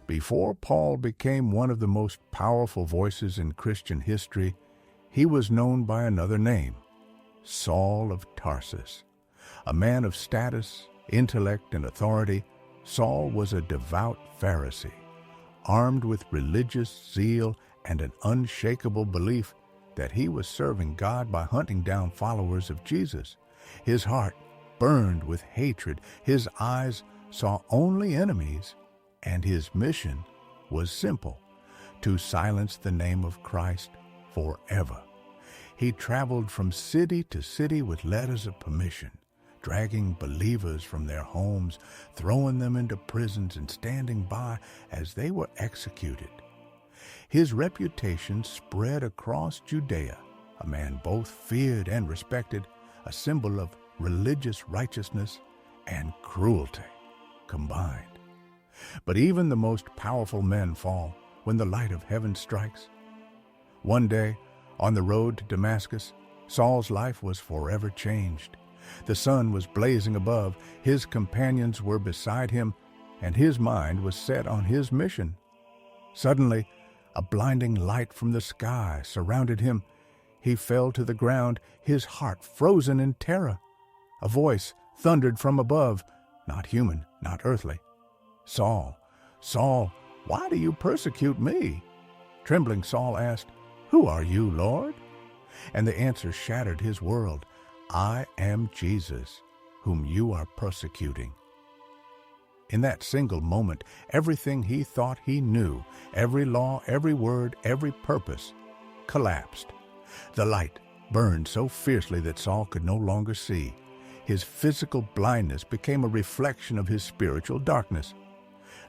Before Paul became one of the most powerful voices in Christian history, he was known by another name, Saul of Tarsus. A man of status, intellect, and authority, Saul was a devout Pharisee, armed with religious zeal and an unshakable belief that he was serving God by hunting down followers of Jesus. His heart burned with hatred, his eyes saw only enemies, and his mission was simple: to silence the name of Christ forever. He traveled from city to city with letters of permission, dragging believers from their homes, throwing them into prisons, and standing by as they were executed. His reputation spread across Judea, a man both feared and respected, a symbol of religious righteousness and cruelty combined. But even the most powerful men fall when the light of heaven strikes. One day, on the road to Damascus, Saul's life was forever changed. The sun was blazing above, his companions were beside him, and his mind was set on his mission. Suddenly, a blinding light from the sky surrounded him. He fell to the ground, his heart frozen in terror. A voice thundered from above, not human, not earthly. "Saul, Saul, why do you persecute me?" Trembling, Saul asked, "Who are you, Lord?" And the answer shattered his world. "I am Jesus, whom you are persecuting." In that single moment, everything he thought he knew, every law, every word, every purpose, collapsed. The light burned so fiercely that Saul could no longer see. His physical blindness became a reflection of his spiritual darkness.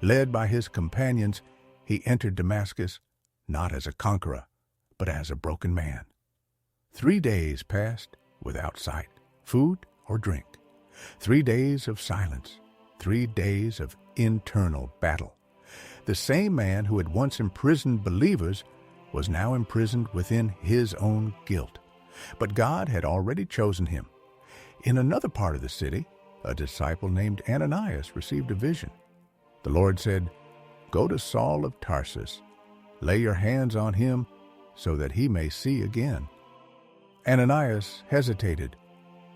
Led by his companions, he entered Damascus not as a conqueror, but as a broken man. 3 days passed without sight, food, or drink. 3 days of silence, 3 days of internal battle. The same man who had once imprisoned believers was now imprisoned within his own guilt. But God had already chosen him. In another part of the city, a disciple named Ananias received a vision. The Lord said, "Go to Saul of Tarsus, lay your hands on him so that he may see again." Ananias hesitated.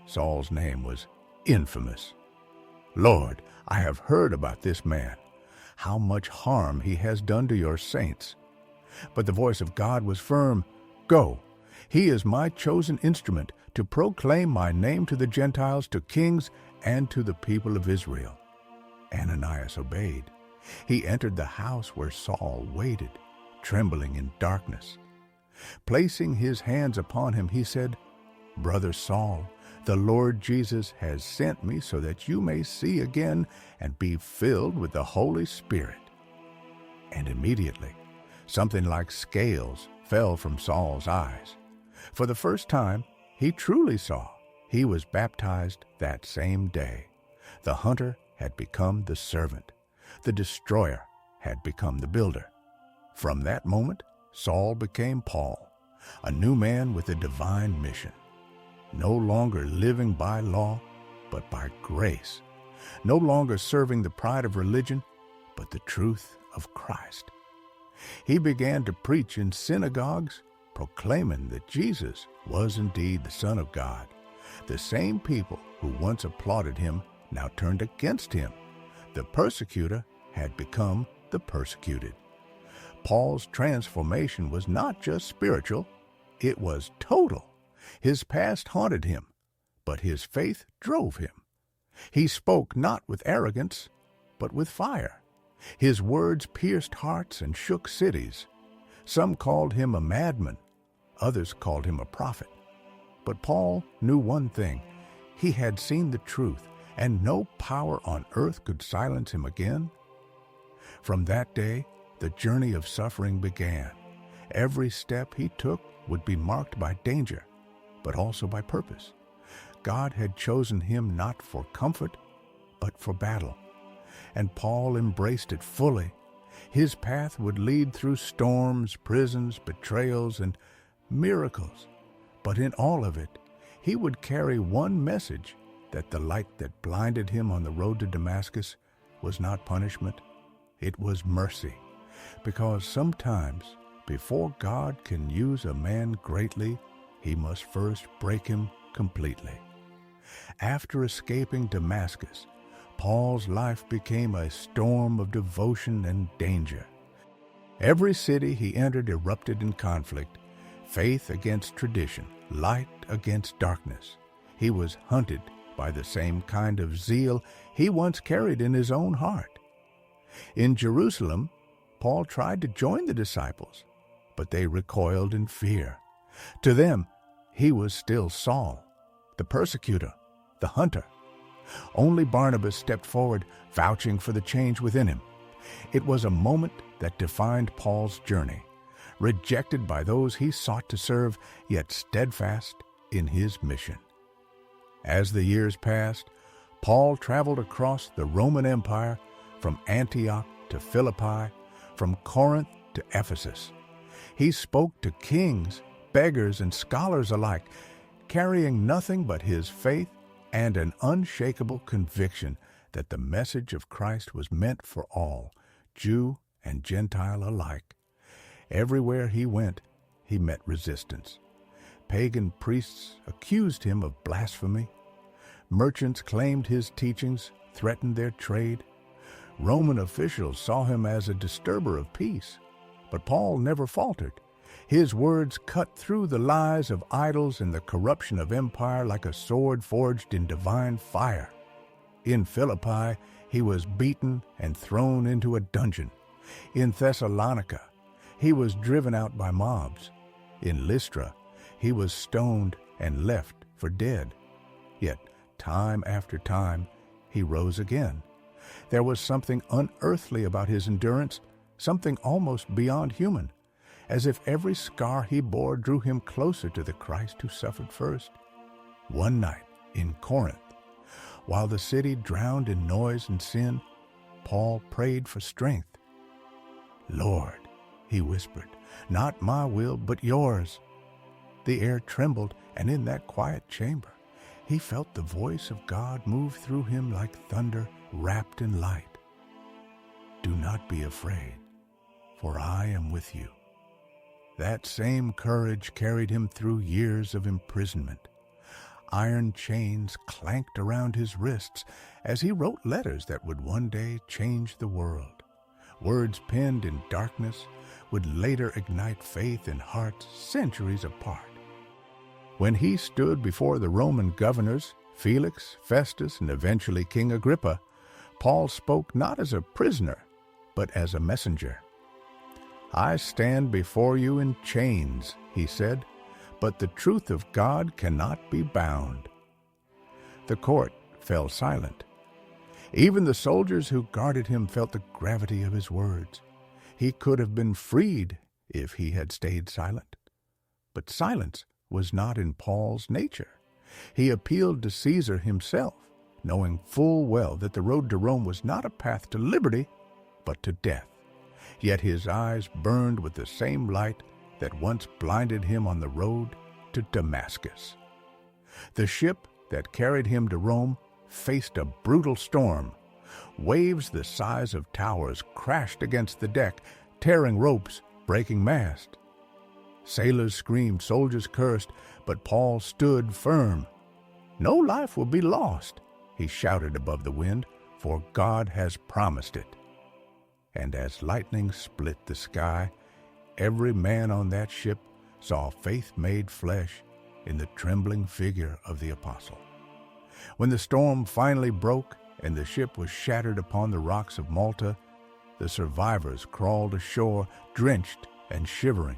Saul's name was infamous. "Lord, I have heard about this man, how much harm he has done to your saints." But the voice of God was firm. "Go, he is my chosen instrument to proclaim my name to the Gentiles, to kings, and to the people of Israel." Ananias obeyed. He entered the house where Saul waited, trembling in darkness. Placing his hands upon him, he said, "Brother Saul, the Lord Jesus has sent me so that you may see again and be filled with the Holy Spirit." And immediately, something like scales fell from Saul's eyes. For the first time, he truly saw. He was baptized that same day. The hunter had become the servant. The destroyer had become the builder. From that moment, Saul became Paul, a new man with a divine mission. No longer living by law, but by grace. No longer serving the pride of religion, but the truth of Christ. He began to preach in synagogues, proclaiming that Jesus was indeed the Son of God. The same people who once applauded him now turned against him. The persecutor had become the persecuted. Paul's transformation was not just spiritual, it was total. His past haunted him, but his faith drove him. He spoke not with arrogance, but with fire. His words pierced hearts and shook cities. Some called him a madman, others called him a prophet. But Paul knew one thing: he had seen the truth, and no power on earth could silence him again. From that day, the journey of suffering began. Every step he took would be marked by danger, but also by purpose. God had chosen him not for comfort, but for battle. And Paul embraced it fully. His path would lead through storms, prisons, betrayals, and miracles. But in all of it, he would carry one message: that the light that blinded him on the road to Damascus was not punishment, It was mercy, because sometimes, before God can use a man greatly, he must first break him completely. After escaping Damascus, Paul's life became a storm of devotion and danger. Every city he entered erupted in conflict, faith against tradition, light against darkness. He was hunted by the same kind of zeal he once carried in his own heart. In Jerusalem, Paul tried to join the disciples, but they recoiled in fear. To them, he was still Saul, the persecutor, the hunter. Only Barnabas stepped forward, vouching for the change within him. It was a moment that defined Paul's journey, rejected by those he sought to serve, yet steadfast in his mission. As the years passed, Paul traveled across the Roman Empire, from Antioch to Philippi, from Corinth to Ephesus. He spoke to kings, beggars, and scholars alike, carrying nothing but his faith and an unshakable conviction that the message of Christ was meant for all, Jew and Gentile alike. Everywhere he went, he met resistance. Pagan priests accused him of blasphemy. Merchants claimed his teachings threatened their trade. Roman officials saw him as a disturber of peace. But Paul never faltered. His words cut through the lies of idols and the corruption of empire like a sword forged in divine fire. In Philippi, he was beaten and thrown into a dungeon. In Thessalonica, he was driven out by mobs. In Lystra, he was stoned and left for dead. Yet, time after time, he rose again. There was something unearthly about his endurance, something almost beyond human, as if every scar he bore drew him closer to the Christ who suffered first. One night in Corinth, while the city drowned in noise and sin, Paul prayed for strength. "Lord," he whispered, "not my will, but yours." The air trembled, and in that quiet chamber, he felt the voice of God move through him like thunder wrapped in light. "Do not be afraid, for I am with you." That same courage carried him through years of imprisonment. Iron chains clanked around his wrists as he wrote letters that would one day change the world. Words penned in darkness would later ignite faith in hearts centuries apart. When he stood before the Roman governors, Felix, Festus, and eventually King Agrippa, Paul spoke not as a prisoner, but as a messenger. "I stand before you in chains," he said, "but the truth of God cannot be bound." The court fell silent. Even the soldiers who guarded him felt the gravity of his words. He could have been freed if he had stayed silent. But silence was not in Paul's nature. He appealed to Caesar himself, knowing full well that the road to Rome was not a path to liberty, but to death. Yet his eyes burned with the same light that once blinded him on the road to Damascus. The ship that carried him to Rome faced a brutal storm. Waves the size of towers crashed against the deck, tearing ropes, breaking mast. Sailors screamed, soldiers cursed, but Paul stood firm. "No life will be lost," he shouted above the wind, "for God has promised it." And as lightning split the sky, every man on that ship saw faith made flesh in the trembling figure of the apostle. When the storm finally broke and the ship was shattered upon the rocks of Malta, the survivors crawled ashore, drenched and shivering.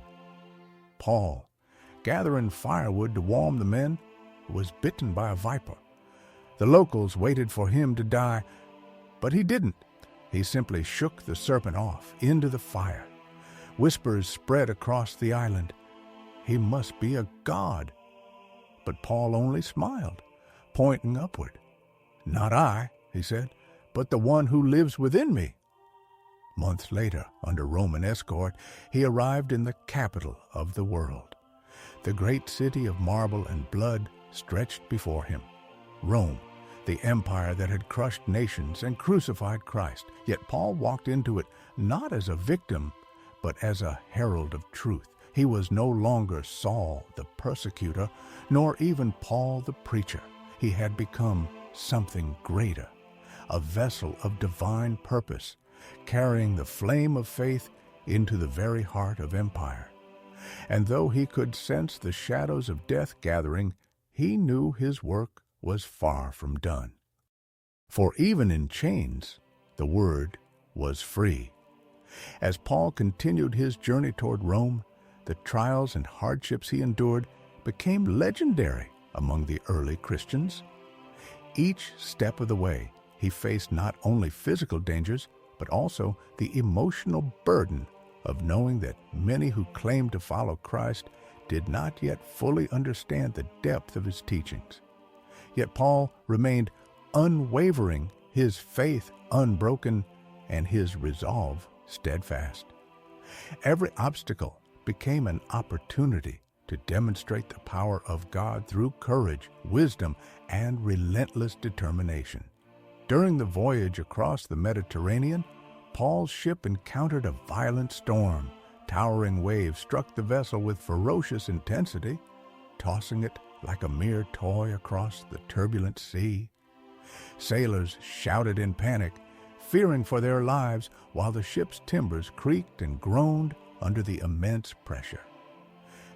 Paul, gathering firewood to warm the men, was bitten by a viper. The locals waited for him to die, but he didn't. He simply shook the serpent off into the fire. Whispers spread across the island. He must be a god. But Paul only smiled, pointing upward. "Not I," he said, "but the one who lives within me." Months later, under Roman escort, he arrived in the capital of the world. The great city of marble and blood stretched before him. Rome, the empire that had crushed nations and crucified Christ. Yet Paul walked into it not as a victim, but as a herald of truth. He was no longer Saul the persecutor, nor even Paul the preacher. He had become something greater, a vessel of divine purpose, carrying the flame of faith into the very heart of empire. And though he could sense the shadows of death gathering, he knew his work was far from done. For even in chains, the word was free. As Paul continued his journey toward Rome, the trials and hardships he endured became legendary among the early Christians. Each step of the way, he faced not only physical dangers, but also the emotional burden of knowing that many who claimed to follow Christ did not yet fully understand the depth of his teachings. Yet Paul remained unwavering, his faith unbroken, and his resolve steadfast. Every obstacle became an opportunity to demonstrate the power of God through courage, wisdom, and relentless determination. During the voyage across the Mediterranean, Paul's ship encountered a violent storm. Towering waves struck the vessel with ferocious intensity, tossing it like a mere toy across the turbulent sea. Sailors shouted in panic, fearing for their lives, while the ship's timbers creaked and groaned under the immense pressure.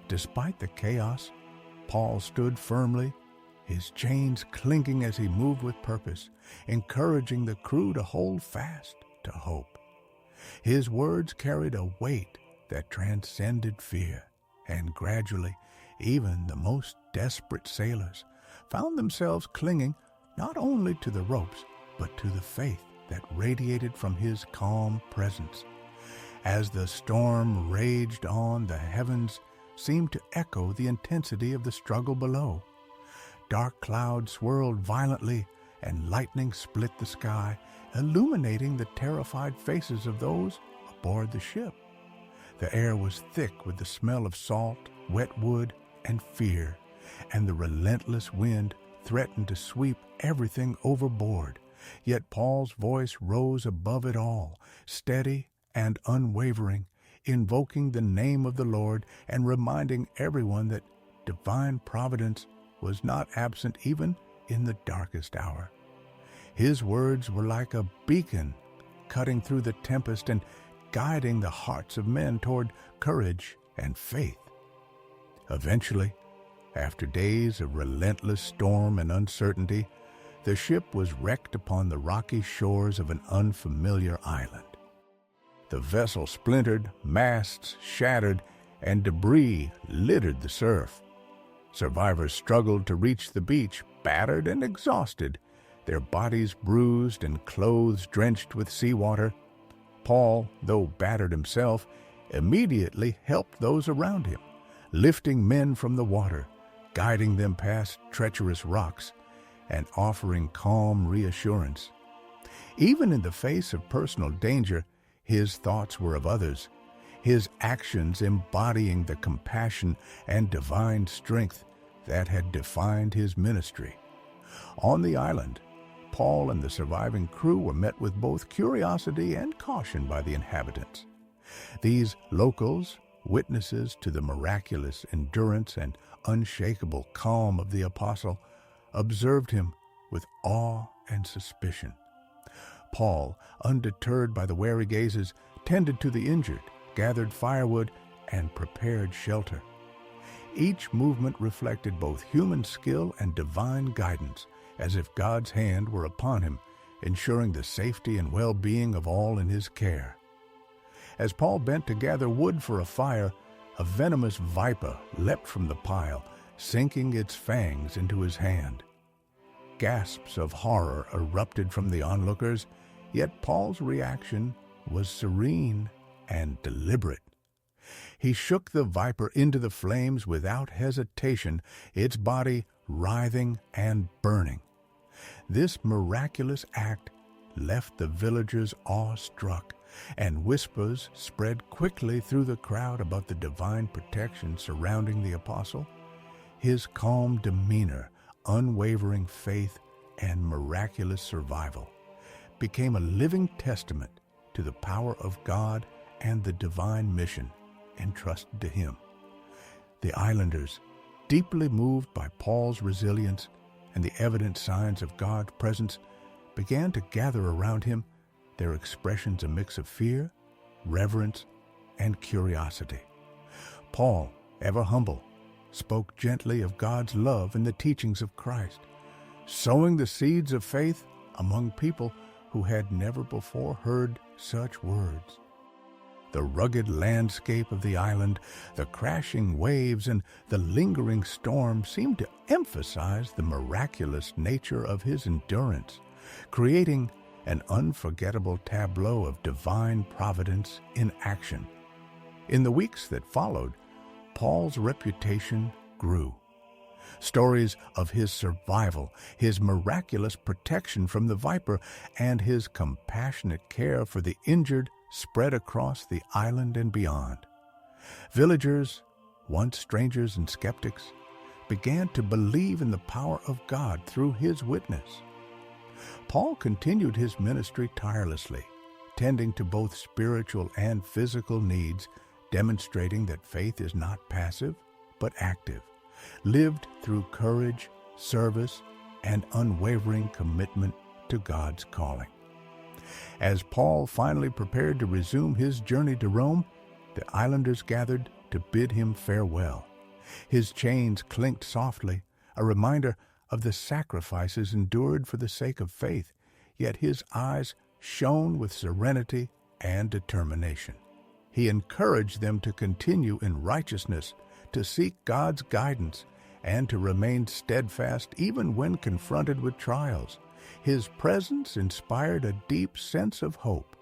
Despite the chaos, Paul stood firmly, his chains clinking as he moved with purpose, encouraging the crew to hold fast to hope. His words carried a weight that transcended fear, and gradually, even the most desperate sailors found themselves clinging not only to the ropes, but to the faith that radiated from his calm presence. As the storm raged on, the heavens seemed to echo the intensity of the struggle below. Dark clouds swirled violently, and lightning split the sky, illuminating the terrified faces of those aboard the ship. The air was thick with the smell of salt, wet wood, and fear, and the relentless wind threatened to sweep everything overboard. Yet Paul's voice rose above it all, steady and unwavering, invoking the name of the Lord and reminding everyone that divine providence was not absent even in the darkest hour. His words were like a beacon, cutting through the tempest and guiding the hearts of men toward courage and faith. Eventually, after days of relentless storm and uncertainty, the ship was wrecked upon the rocky shores of an unfamiliar island. The vessel splintered, masts shattered, and debris littered the surf. Survivors struggled to reach the beach, battered and exhausted, their bodies bruised and clothes drenched with seawater. Paul, though battered himself, immediately helped those around him, lifting men from the water, guiding them past treacherous rocks, and offering calm reassurance. Even in the face of personal danger, his thoughts were of others, his actions embodying the compassion and divine strength that had defined his ministry. On the island, Paul and the surviving crew were met with both curiosity and caution by the inhabitants. These locals, witnesses to the miraculous endurance and unshakable calm of the apostle, observed him with awe and suspicion. Paul, undeterred by the wary gazes, tended to the injured, gathered firewood, and prepared shelter. Each movement reflected both human skill and divine guidance, as if God's hand were upon him, ensuring the safety and well-being of all in his care. As Paul bent to gather wood for a fire, a venomous viper leapt from the pile, sinking its fangs into his hand. Gasps of horror erupted from the onlookers, yet Paul's reaction was serene and deliberate. He shook the viper into the flames without hesitation, its body writhing and burning. This miraculous act left the villagers awestruck, and whispers spread quickly through the crowd about the divine protection surrounding the apostle. His calm demeanor, unwavering faith, and miraculous survival became a living testament to the power of God and the divine mission entrusted to him. The islanders, deeply moved by Paul's resilience and the evident signs of God's presence, began to gather around him, their expressions a mix of fear, reverence, and curiosity. Paul, ever humble, spoke gently of God's love and the teachings of Christ, sowing the seeds of faith among people who had never before heard such words. The rugged landscape of the island, the crashing waves, and the lingering storm seemed to emphasize the miraculous nature of his endurance, creating an unforgettable tableau of divine providence in action. In the weeks that followed, Paul's reputation grew. Stories of his survival, his miraculous protection from the viper, and his compassionate care for the injured spread across the island and beyond. Villagers, once strangers and skeptics, began to believe in the power of God through his witness. Paul continued his ministry tirelessly, tending to both spiritual and physical needs, demonstrating that faith is not passive, but active, lived through courage, service, and unwavering commitment to God's calling. As Paul finally prepared to resume his journey to Rome, the islanders gathered to bid him farewell. His chains clinked softly, a reminder of the sacrifices endured for the sake of faith, yet his eyes shone with serenity and determination. He encouraged them to continue in righteousness, to seek God's guidance, and to remain steadfast even when confronted with trials. His presence inspired a deep sense of hope,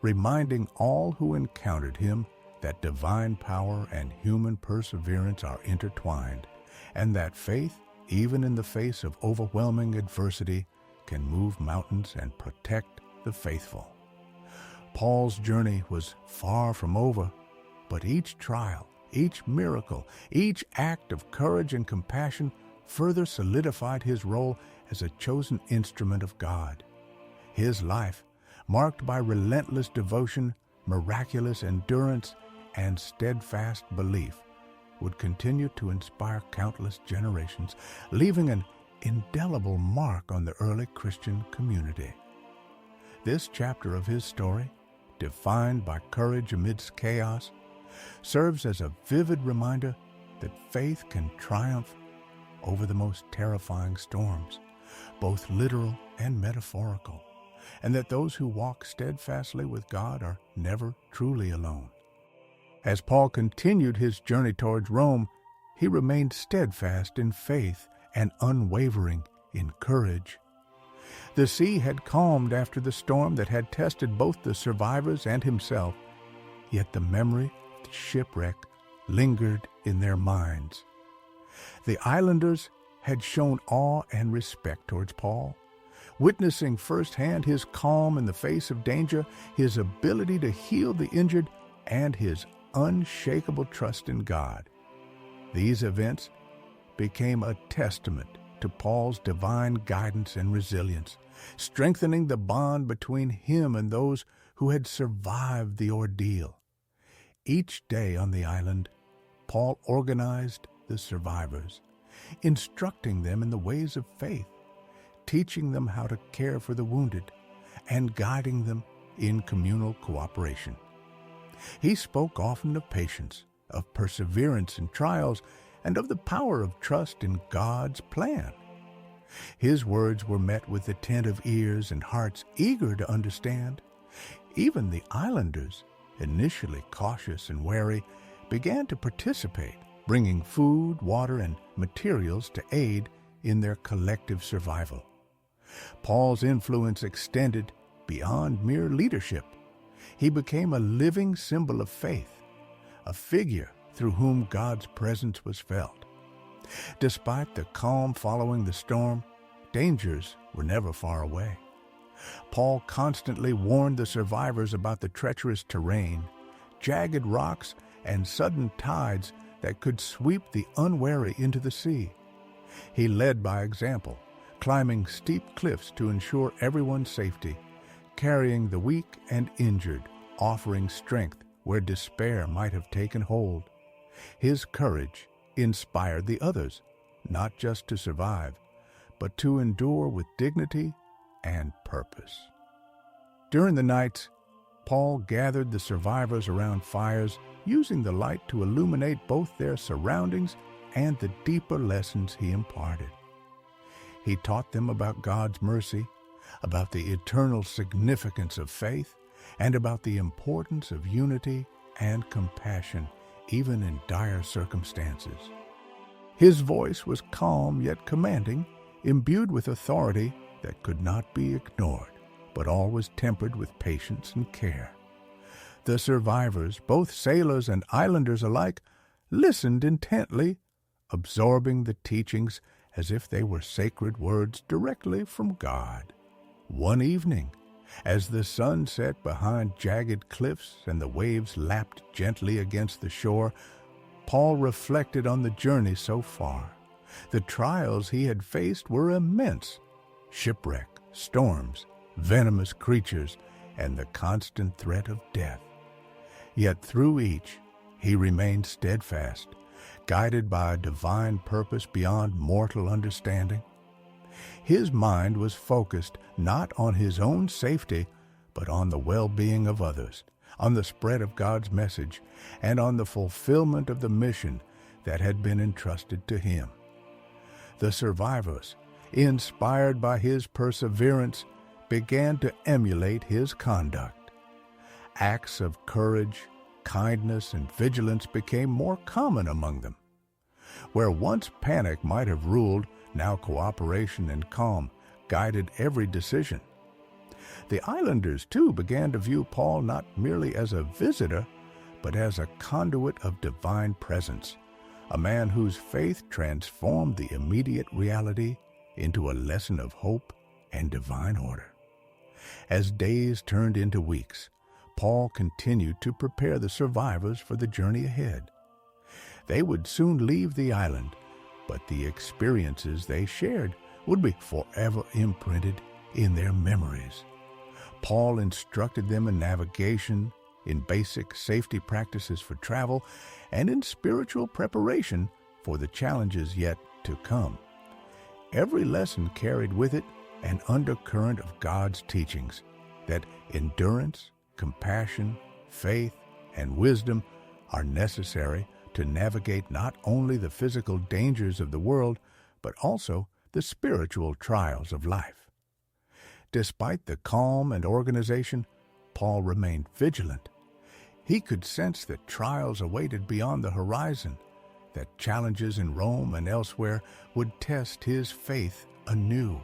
reminding all who encountered him that divine power and human perseverance are intertwined, and that faith, even in the face of overwhelming adversity, can move mountains and protect the faithful. Paul's journey was far from over, but each trial, each miracle, each act of courage and compassion further solidified his role as a chosen instrument of God. His life, marked by relentless devotion, miraculous endurance, and steadfast belief, would continue to inspire countless generations, leaving an indelible mark on the early Christian community. This chapter of his story, defined by courage amidst chaos, serves as a vivid reminder that faith can triumph over the most terrifying storms, both literal and metaphorical, and that those who walk steadfastly with God are never truly alone. As Paul continued his journey towards Rome, he remained steadfast in faith and unwavering in courage. The sea had calmed after the storm that had tested both the survivors and himself, yet the memory of the shipwreck lingered in their minds. The islanders had shown awe and respect towards Paul, witnessing firsthand his calm in the face of danger, his ability to heal the injured, and his unshakable trust in God. These events became a testament to Paul's divine guidance and resilience, strengthening the bond between him and those who had survived the ordeal. Each day on the island, Paul organized the survivors, instructing them in the ways of faith, teaching them how to care for the wounded, and guiding them in communal cooperation. He spoke often of patience, of perseverance in trials, and of the power of trust in God's plan. His words were met with attentive ears and hearts eager to understand. Even the islanders, initially cautious and wary, began to participate, bringing food, water, and materials to aid in their collective survival. Paul's influence extended beyond mere leadership. He became a living symbol of faith, a figure through whom God's presence was felt. Despite the calm following the storm, dangers were never far away. Paul constantly warned the survivors about the treacherous terrain, jagged rocks, and sudden tides that could sweep the unwary into the sea. He led by example, climbing steep cliffs to ensure everyone's safety, carrying the weak and injured, offering strength where despair might have taken hold. His courage inspired the others, not just to survive, but to endure with dignity and purpose. During the nights, Paul gathered the survivors around fires, using the light to illuminate both their surroundings and the deeper lessons he imparted. He taught them about God's mercy, about the eternal significance of faith, and about the importance of unity and compassion, even in dire circumstances. His voice was calm yet commanding, imbued with authority that could not be ignored, but always tempered with patience and care. The survivors, both sailors and islanders alike, listened intently, absorbing the teachings as if they were sacred words directly from God. One evening, as the sun set behind jagged cliffs and the waves lapped gently against the shore, Paul reflected on the journey so far. The trials he had faced were immense: shipwreck, storms, venomous creatures, and the constant threat of death. Yet through each, he remained steadfast, guided by a divine purpose beyond mortal understanding. His mind was focused not on his own safety, but on the well-being of others, on the spread of God's message, and on the fulfillment of the mission that had been entrusted to him. The survivors, inspired by his perseverance, began to emulate his conduct. Acts of courage, kindness, and vigilance became more common among them. Where once panic might have ruled, now cooperation and calm guided every decision. The islanders, too, began to view Paul not merely as a visitor, but as a conduit of divine presence, a man whose faith transformed the immediate reality into a lesson of hope and divine order. As days turned into weeks, Paul continued to prepare the survivors for the journey ahead. They would soon leave the island, but the experiences they shared would be forever imprinted in their memories. Paul instructed them in navigation, in basic safety practices for travel, and in spiritual preparation for the challenges yet to come. Every lesson carried with it an undercurrent of God's teachings, that endurance, compassion, faith, and wisdom are necessary to navigate not only the physical dangers of the world, but also the spiritual trials of life. Despite the calm and organization, Paul remained vigilant. He could sense that trials awaited beyond the horizon, that challenges in Rome and elsewhere would test his faith anew.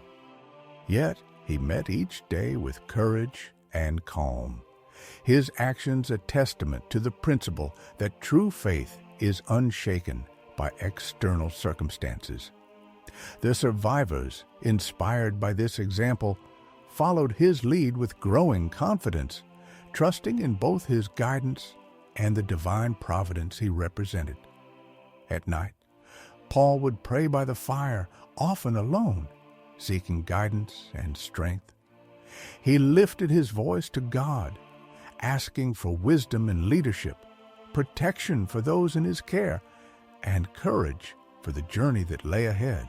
Yet he met each day with courage and calm, his actions a testament to the principle that true faith is unshaken by external circumstances. The survivors, inspired by this example, followed his lead with growing confidence, trusting in both his guidance and the divine providence he represented. At night, Paul would pray by the fire, often alone, seeking guidance and strength. He lifted his voice to God, asking for wisdom and leadership, protection for those in his care, and courage for the journey that lay ahead.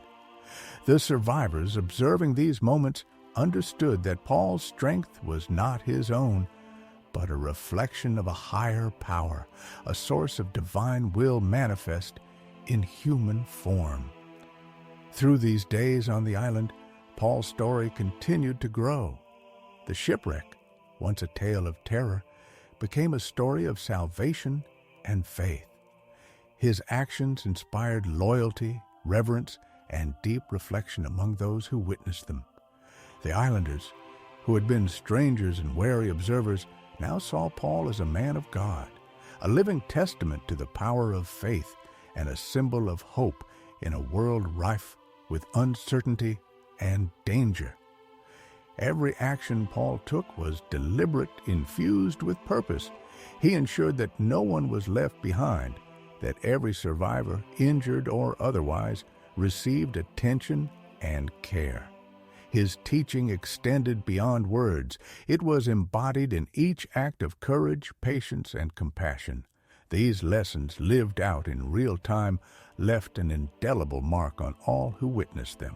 The survivors, observing these moments, understood that Paul's strength was not his own, but a reflection of a higher power, a source of divine will manifest in human form. Through these days on the island, Paul's story continued to grow. The shipwreck, once a tale of terror, became a story of salvation and faith. His actions inspired loyalty, reverence, and deep reflection among those who witnessed them. The islanders, who had been strangers and wary observers, now saw Paul as a man of God, a living testament to the power of faith and a symbol of hope in a world rife with uncertainty and danger. Every action Paul took was deliberate, infused with purpose. He ensured that no one was left behind, that every survivor, injured or otherwise, received attention and care. His teaching extended beyond words. It was embodied in each act of courage, patience, and compassion. These lessons, lived out in real time, left an indelible mark on all who witnessed them.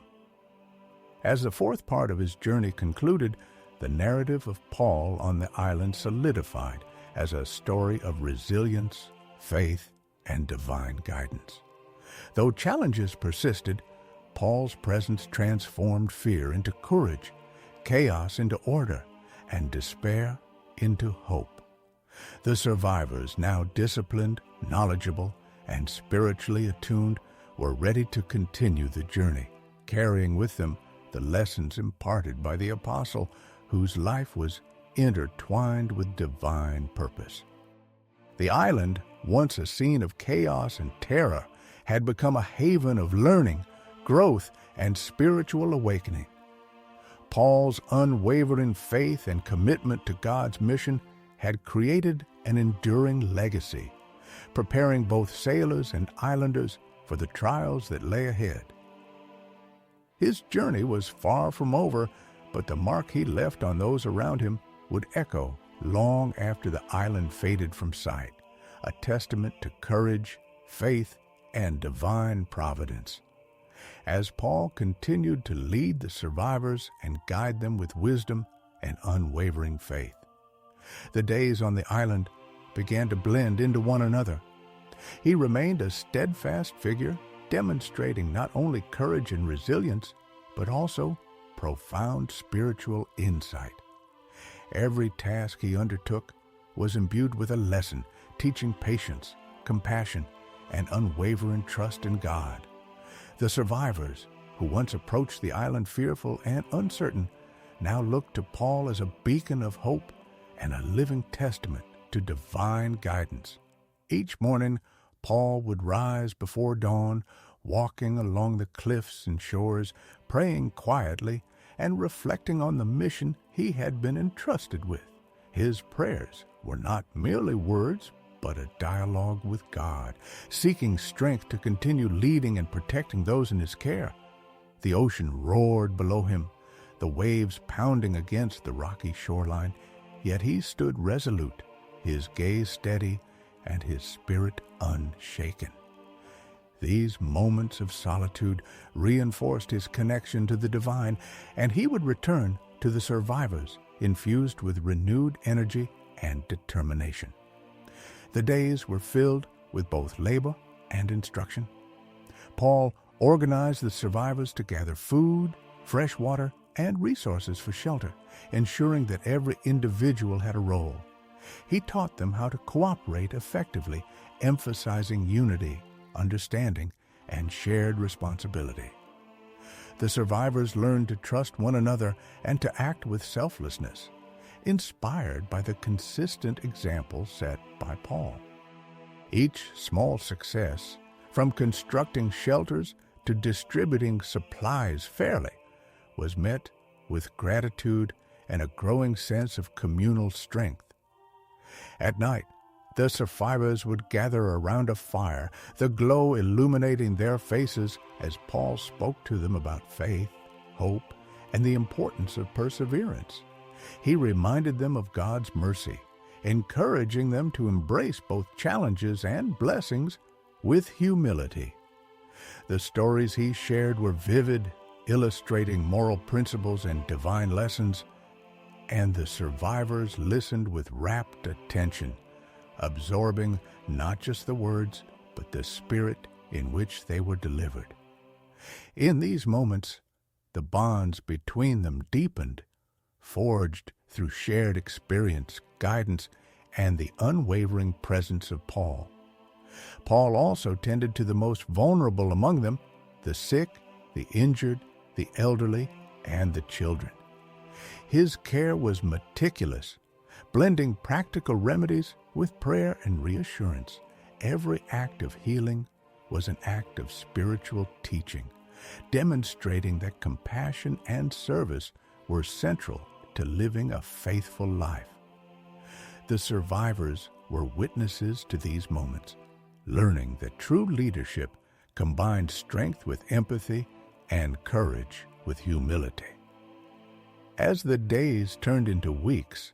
As the fourth part of his journey concluded, the narrative of Paul on the island solidified as a story of resilience, faith, and divine guidance. Though challenges persisted, Paul's presence transformed fear into courage, chaos into order, and despair into hope. The survivors, now disciplined, knowledgeable, and spiritually attuned, were ready to continue the journey, carrying with them the lessons imparted by the apostle, whose life was intertwined with divine purpose. The island, once a scene of chaos and terror, had become a haven of learning, growth, and spiritual awakening. Paul's unwavering faith and commitment to God's mission had created an enduring legacy, preparing both sailors and islanders for the trials that lay ahead. His journey was far from over, but the mark he left on those around him would echo long after the island faded from sight, a testament to courage, faith, and divine providence. As Paul continued to lead the survivors and guide them with wisdom and unwavering faith, the days on the island began to blend into one another. He remained a steadfast figure, demonstrating not only courage and resilience, but also profound spiritual insight. Every task he undertook was imbued with a lesson, teaching patience, compassion, and unwavering trust in God. The survivors, who once approached the island fearful and uncertain, now looked to Paul as a beacon of hope and a living testament to divine guidance. Each morning, Paul would rise before dawn, walking along the cliffs and shores, praying quietly and reflecting on the mission he had been entrusted with. His prayers were not merely words, but a dialogue with God, seeking strength to continue leading and protecting those in his care. The ocean roared below him, the waves pounding against the rocky shoreline, yet he stood resolute, his gaze steady and his spirit unshaken. These moments of solitude reinforced his connection to the divine, and he would return to the survivors infused with renewed energy and determination. The days were filled with both labor and instruction. Paul organized the survivors to gather food, fresh water, and resources for shelter, ensuring that every individual had a role. He taught them how to cooperate effectively, emphasizing unity, understanding, and shared responsibility. The survivors learned to trust one another and to act with selflessness, inspired by the consistent example set by Paul. Each small success, from constructing shelters to distributing supplies fairly, was met with gratitude and a growing sense of communal strength. At night, the survivors would gather around a fire, the glow illuminating their faces as Paul spoke to them about faith, hope, and the importance of perseverance. He reminded them of God's mercy, encouraging them to embrace both challenges and blessings with humility. The stories he shared were vivid, illustrating moral principles and divine lessons, and the survivors listened with rapt attention, absorbing not just the words, but the spirit in which they were delivered. In these moments, the bonds between them deepened, forged through shared experience, guidance, and the unwavering presence of Paul. Paul also tended to the most vulnerable among them, the sick, the injured, the elderly, and the children. His care was meticulous, blending practical remedies with prayer and reassurance. Every act of healing was an act of spiritual teaching, demonstrating that compassion and service were central to living a faithful life. The survivors were witnesses to these moments, learning that true leadership combined strength with empathy and courage with humility. As the days turned into weeks,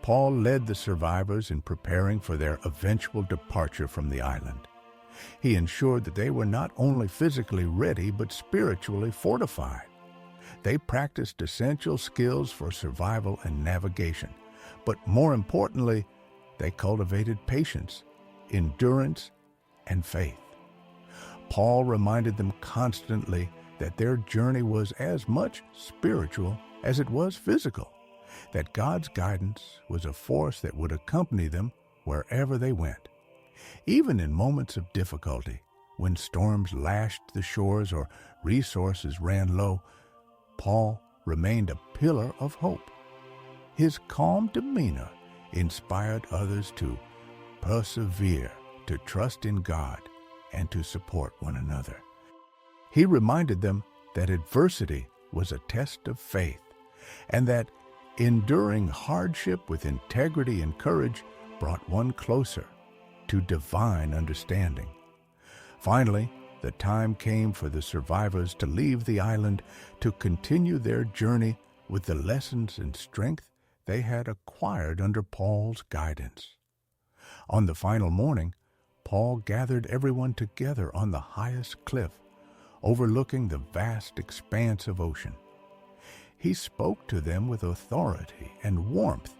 Paul led the survivors in preparing for their eventual departure from the island. He ensured that they were not only physically ready but spiritually fortified. They practiced essential skills for survival and navigation, but more importantly, they cultivated patience, endurance, and faith. Paul reminded them constantly that their journey was as much spiritual as it was physical, that God's guidance was a force that would accompany them wherever they went. Even in moments of difficulty, when storms lashed the shores or resources ran low, Paul remained a pillar of hope. His calm demeanor inspired others to persevere, to trust in God, and to support one another. He reminded them that adversity was a test of faith, and that enduring hardship with integrity and courage brought one closer to divine understanding. Finally, the time came for the survivors to leave the island to continue their journey with the lessons and strength they had acquired under Paul's guidance. On the final morning, Paul gathered everyone together on the highest cliff, overlooking the vast expanse of ocean. He spoke to them with authority and warmth,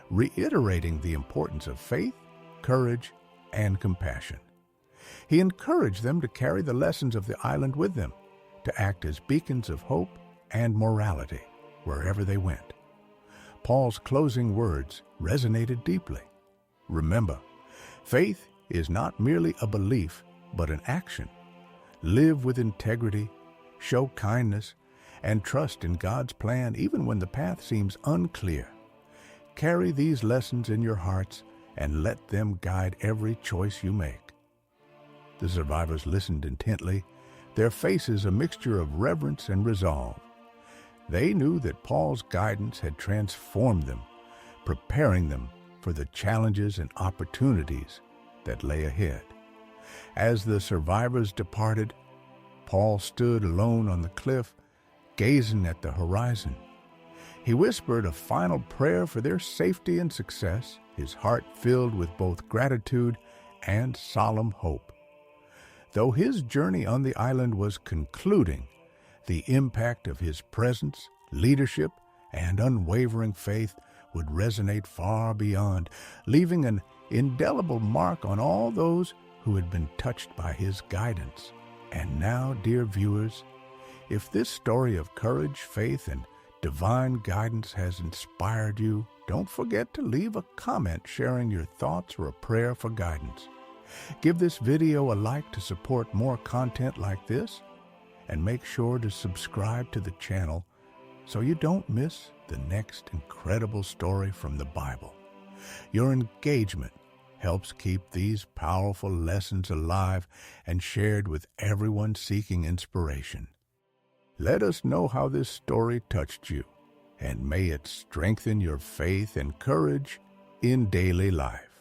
reiterating the importance of faith, courage, and compassion. He encouraged them to carry the lessons of the island with them, to act as beacons of hope and morality wherever they went. Paul's closing words resonated deeply. Remember, faith is not merely a belief, but an action. Live with integrity, show kindness, and trust in God's plan even when the path seems unclear. Carry these lessons in your hearts and let them guide every choice you make. The survivors listened intently, their faces a mixture of reverence and resolve. They knew that Paul's guidance had transformed them, preparing them for the challenges and opportunities that lay ahead. As the survivors departed, Paul stood alone on the cliff, gazing at the horizon. He whispered a final prayer for their safety and success, his heart filled with both gratitude and solemn hope. Though his journey on the island was concluding, the impact of his presence, leadership, and unwavering faith would resonate far beyond, leaving an indelible mark on all those who had been touched by his guidance. And now, dear viewers, if this story of courage, faith, and divine guidance has inspired you, don't forget to leave a comment sharing your thoughts or a prayer for guidance. Give this video a like to support more content like this, and make sure to subscribe to the channel so you don't miss the next incredible story from the Bible. Your engagement helps keep these powerful lessons alive and shared with everyone seeking inspiration. Let us know how this story touched you, and may it strengthen your faith and courage in daily life.